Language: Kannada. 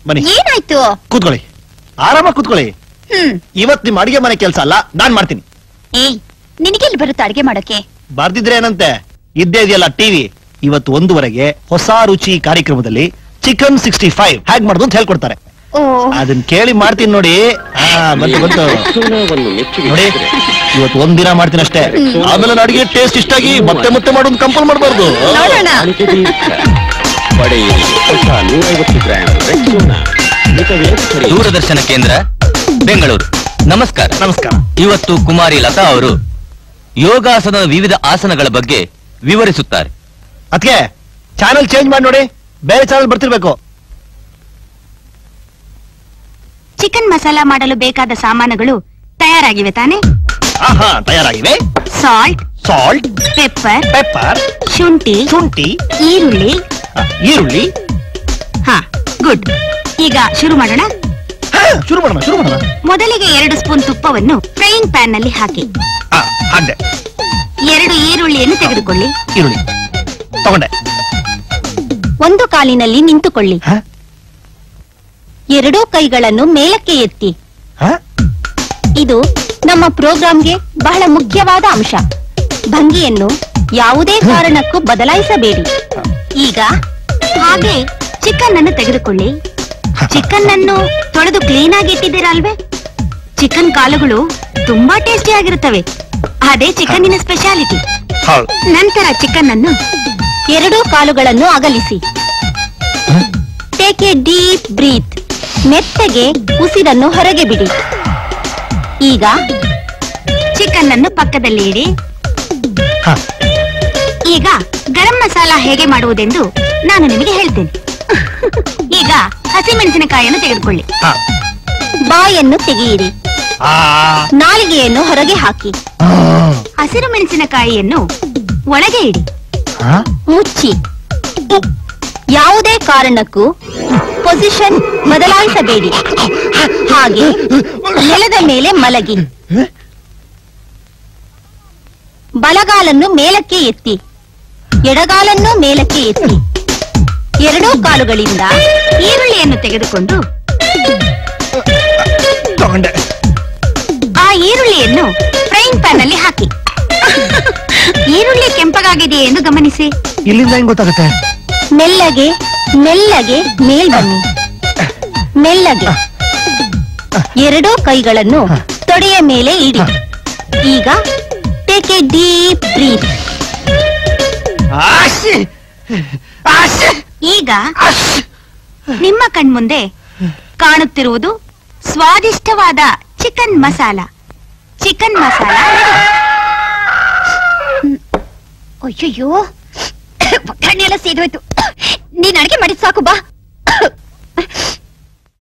ಬನ್ನಿ. ಏನಾಯ್ತು? ಕೂತ್ಕೊಳ್ಳಿ, ಆರಾಮಾಗಿ ಕೂತ್ಕೊಳ್ಳಿ. ಇವತ್ ನಿಮ್ ಅಡಿಗೆ ಮನೆ ಕೆಲಸ ಅಲ್ಲ, ನಾನ್ ಮಾಡ್ತೀನಿ. ಏಯ್, ನಿನಗೆಲ್ಲಿ ಬರುತ್ತೆ ಅಡಿಗೆ ಮಾಡೋಕೆ? ಬರ್ದಿದ್ರೆ ಏನಂತೆ, ಇದ್ದೇ ಇದೆಯಲ್ಲ ಟಿವಿ. ಇವತ್ತು 1:15ಗೆ ಹೊಸ ರುಚಿ ಕಾರ್ಯಕ್ರಮದಲ್ಲಿ ಚಿಕನ್ 65 ಹೇಗ್ ಮಾಡುದು ಅಂತ ಹೇಳ್ಕೊಡ್ತಾರೆ. ಅದನ್ನ ಕೇಳಿ ಮಾಡ್ತೀನಿ ನೋಡಿ. ಬಂತು ನೋಡಿ, ಇವತ್ತು ಒಂದಿನ ಮಾಡ್ತೀನಿ ಅಷ್ಟೇ. ಆಮೇಲೆ ಅಡಿಗೆ ಟೇಸ್ಟ್ ಇಷ್ಟಾಗಿ ಮತ್ತೆ ಮತ್ತೆ ಮಾಡೋದು ಕಂಪಲ್ ಮಾಡಬಾರ್ದು. ದೂರದರ್ಶನ ಕೇಂದ್ರ ಬೆಂಗಳೂರು. ನಮಸ್ಕಾರ. ನಮಸ್ಕಾರ. ಇವತ್ತು ಕುಮಾರಿ ಲತಾ ಅವರು ಯೋಗಾಸನದ ವಿವಿಧ ಆಸನಗಳ ಬಗ್ಗೆ ವಿವರಿಸುತ್ತಾರೆ. ಅದಕ್ಕೆ ಚಾನೆಲ್ ಚೇಂಜ್ ಮಾಡಿ ನೋಡಿ, ಬೇರೆ ಚಾನೆಲ್ ಬರ್ತಿರ್ಬೇಕು. ಚಿಕನ್ ಮಸಾಲ ಮಾಡಲು ಬೇಕಾದ ಸಾಮಾನುಗಳು ತಯಾರಾಗಿವೆ ತಾನೆ? ತಯಾರಾಗಿವೆ. ಸಾಲ್ಟ್, ಪೆಪ್ಪರ್, ಶುಂಠಿ, ಈರುಳ್ಳಿ. ಗುಡ್. ಈಗ ಶುರು ಮಾಡೋಣ. ಶುರು ಮಾಡೋಣ. ಮೊದಲಿಗೆ 2 ಸ್ಪೂನ್ ತುಪ್ಪವನ್ನು ಫ್ರೈಯಿಂಗ್ ಪ್ಯಾನ್ ನಲ್ಲಿ ಹಾಕಿ. 2 ಈರುಳ್ಳಿಯನ್ನು ತೆಗೆದುಕೊಳ್ಳಿ. ಈರುಳ್ಳಿ ತಗೊಂಡೆ. ಒಂದು ಕಾಲಿನಲ್ಲಿ ನಿಂತುಕೊಳ್ಳಿ. 2 ಕೈಗಳನ್ನು ಮೇಲಕ್ಕೆ ಎತ್ತಿ. ಇದು ನಮ್ಮ ಪ್ರೋಗ್ರಾಂಗೆ ಬಹಳ ಮುಖ್ಯವಾದ ಅಂಶ. ಭಂಗಿಯನ್ನು ಯಾವುದೇ ಕಾರಣಕ್ಕೂ ಬದಲಾಯಿಸಬೇಡಿ. ಈಗ ಹಾಗೆ ಚಿಕನ್ ಅನ್ನು ತೆಗೆದುಕೊಳ್ಳಿ. ಚಿಕನ್ ಅನ್ನು ತೊಳೆದು ಕ್ಲೀನ್ ಆಗಿ ಇಟ್ಟಿದ್ದೀರಲ್ವೇ? ಚಿಕನ್ ಕಾಲುಗಳು ತುಂಬಾ ಟೇಸ್ಟಿ ಆಗಿರುತ್ತವೆ. ಅದೇ ಚಿಕನ್ನಿನ ಸ್ಪೆಷಾಲಿಟಿ. ನಂತರ ಚಿಕನ್ ಅನ್ನು 2 ಕಾಲುಗಳನ್ನು ಅಗಲಿಸಿ. Take a deep breath. ಮೆತ್ತಗೆ ಉಸಿರನ್ನು ಹೊರಗೆ ಬಿಡಿ. ಈಗ ಚಿಕನ್ ಅನ್ನು ಪಕ್ಕದಲ್ಲಿ ಇಡಿ. ಈಗ ಗರಂ ಮಸಾಲ ಹೇಗೆ ಮಾಡುವುದೆಂದು ನಾನು ನಿಮಗೆ ಹೇಳ್ತೇನೆ. ಈಗ ಹಸಿಮೆಣಸಿನಕಾಯಿಯನ್ನು ತೆಗೆದುಕೊಳ್ಳಿ. ಬಾಯನ್ನು ತೆಗೆಯಿರಿ. ನಾಲಿಗೆಯನ್ನು ಹೊರಗೆ ಹಾಕಿ. ಹಸಿರು ಮೆಣಸಿನಕಾಯಿಯನ್ನು ಒಳಗೆ ಇಡಿ. ಮುಚ್ಚಿ. ಯಾವುದೇ ಕಾರಣಕ್ಕೂ ಪೊಸಿಷನ್ ಬದಲಾಯಿಸಬೇಡಿ. ಹಾಗೆ ನೆಲದ ಮೇಲೆ ಮಲಗಿ. ಬಲಗಾಲನ್ನು ಮೇಲಕ್ಕೆ ಎತ್ತಿ, ಎಡಗಾಲನ್ನು ಮೇಲಕ್ಕೆ ಎತ್ತಿ. 2 ಕಾಲುಗಳಿಂದ ಈರುಳ್ಳಿಯನ್ನು ತೆಗೆದುಕೊಂಡು ಆ ಈರುಳ್ಳಿಯನ್ನು ಫ್ರೈಯಿಂಗ್ ಪ್ಯಾನ್ ನಲ್ಲಿ ಹಾಕಿ. ಈರುಳ್ಳಿ ಕೆಂಪಗಾಗಿದೆಯೇ ಎಂದು ಗಮನಿಸಿ. ಇಲ್ಲಿಂದ ಹೆಂಗ್ ಗೊತ್ತಾಗುತ್ತೆ? ಮೆಲ್ಲಗೆ ಮೇಲ್ ಬನ್ನಿ. ಮೆಲ್ಲಗೆ 2 ಕೈಗಳನ್ನು ತೊಡೆಯ ಮೇಲೆ ಇಡಿ. ಈಗ ಟೇಕ್ ಎ ಡೀಪ್ ಬ್ರೀತ್. ಈಗ ನಿಮ್ಮ ಕಣ್ಮುಂದೆ ಕಾಣುತ್ತಿರುವುದು ಸ್ವಾದಿಷ್ಟವಾದ ಚಿಕನ್ ಮಸಾಲ. ಅಯ್ಯಯ್ಯೋ, ಒಗ್ಗರಣೆ ಎಲ್ಲ ಸೇದೋಯ್ತು. ನೀನ್ ಅಡಿಗೆ ಮಾಡಿದ್ ಸಾಕು, ಬಾ.